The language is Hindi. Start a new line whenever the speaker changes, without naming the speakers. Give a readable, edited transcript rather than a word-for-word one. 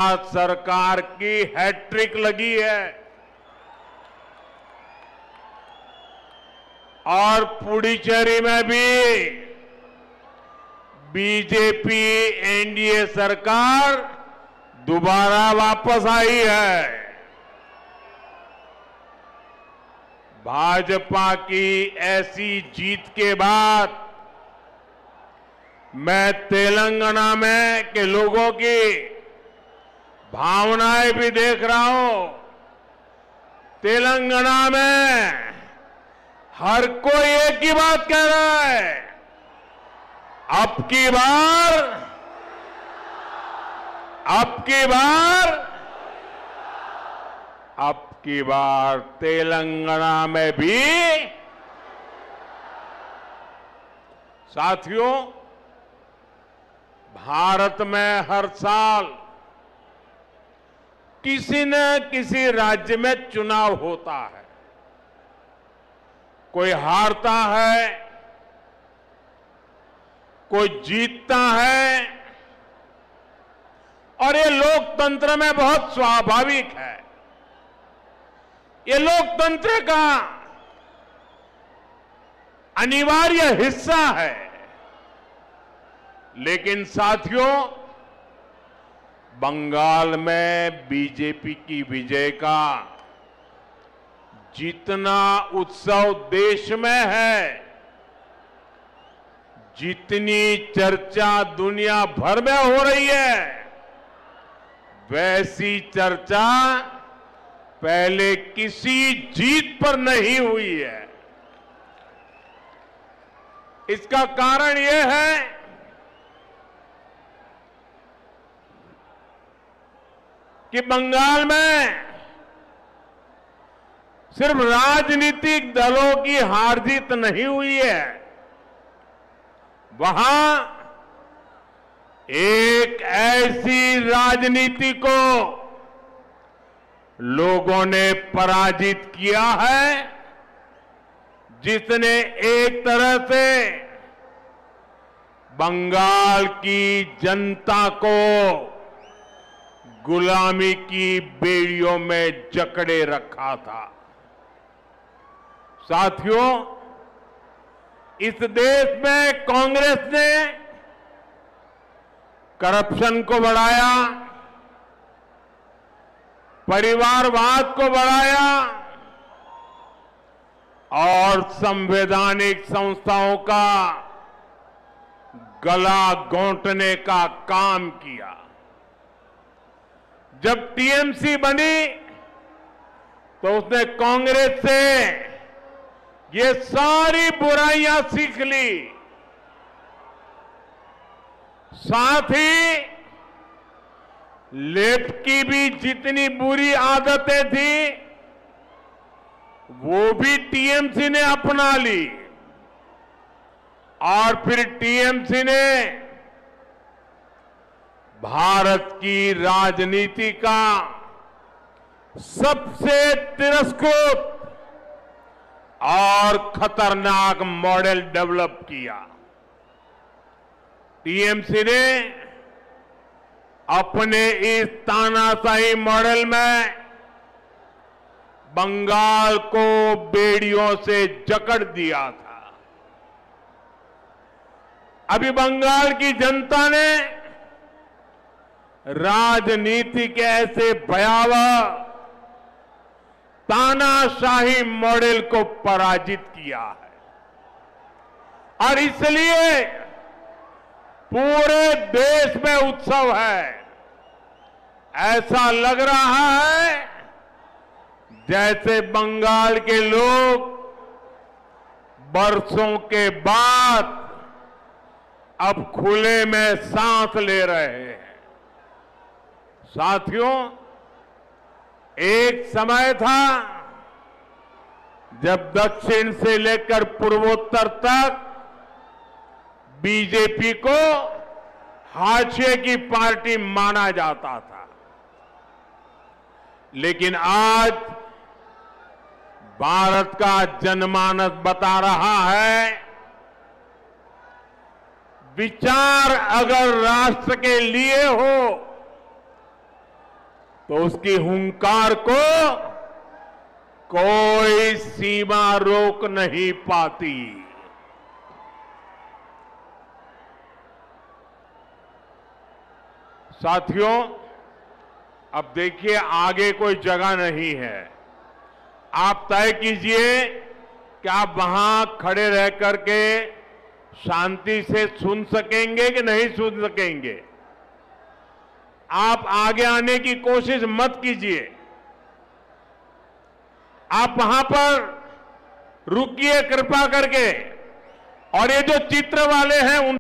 सरकार की हैट्रिक लगी है और पुडुचेरी में भी बीजेपी एनडीए सरकार दोबारा वापस आई है। भाजपा की ऐसी जीत के बाद मैं तेलंगाना में के लोगों की भावनाएं भी देख रहा हूं। तेलंगाना में हर कोई एक ही बात कह रहा है, अब की बार तेलंगाना में भी। साथियों, भारत में हर साल किसी न किसी राज्य में चुनाव होता है। कोई हारता है, कोई जीतता है, और ये लोकतंत्र में बहुत स्वाभाविक है। ये लोकतंत्र का अनिवार्य हिस्सा है। लेकिन साथियों, बंगाल में बीजेपी की विजय का जितना उत्सव देश में है, जितनी चर्चा दुनिया भर में हो रही है, वैसी चर्चा पहले किसी जीत पर नहीं हुई है। इसका कारण यह है कि बंगाल में सिर्फ राजनीतिक दलों की हार जीत नहीं हुई है, वहां एक ऐसी राजनीति को लोगों ने पराजित किया है जिसने एक तरह से बंगाल की जनता को गुलामी की बेड़ियों में जकड़े रखा था। साथियों, इस देश में कांग्रेस ने करप्शन को बढ़ाया, परिवारवाद को बढ़ाया और संवैधानिक संस्थाओं का गला घोंटने का काम किया। जब टीएमसी बनी तो उसने कांग्रेस से ये सारी बुराइयां सीख ली। साथ ही लेफ्ट की भी जितनी बुरी आदतें थी वो भी टीएमसी ने अपना ली, और फिर टीएमसी ने भारत की राजनीति का सबसे तिरस्कृत और खतरनाक मॉडल डेवलप किया। टीएमसी ने अपने इस तानाशाही मॉडल में बंगाल को बेड़ियों से जकड़ दिया था। अभी बंगाल की जनता ने राजनीति के ऐसे भयावह तानाशाही मॉडल को पराजित किया है, और इसलिए पूरे देश में उत्सव है। ऐसा लग रहा है जैसे बंगाल के लोग बरसों के बाद अब खुले में सांस ले रहे हैं। साथियों, एक समय था जब दक्षिण से लेकर पूर्वोत्तर तक बीजेपी को हाशिए की पार्टी माना जाता था, लेकिन आज भारत का जनमानस बता रहा है, विचार अगर राष्ट्र के लिए हो तो उसकी हुंकार को कोई सीमा रोक नहीं पाती। साथियों, अब देखिए आगे कोई जगह नहीं है। आप तय कीजिए कि आप वहां खड़े रह करके शांति से सुन सकेंगे कि नहीं सुन सकेंगे। आप आगे आने की कोशिश मत कीजिए। आप वहां पर रुकिए कृपा करके, और ये जो चित्र वाले हैं उन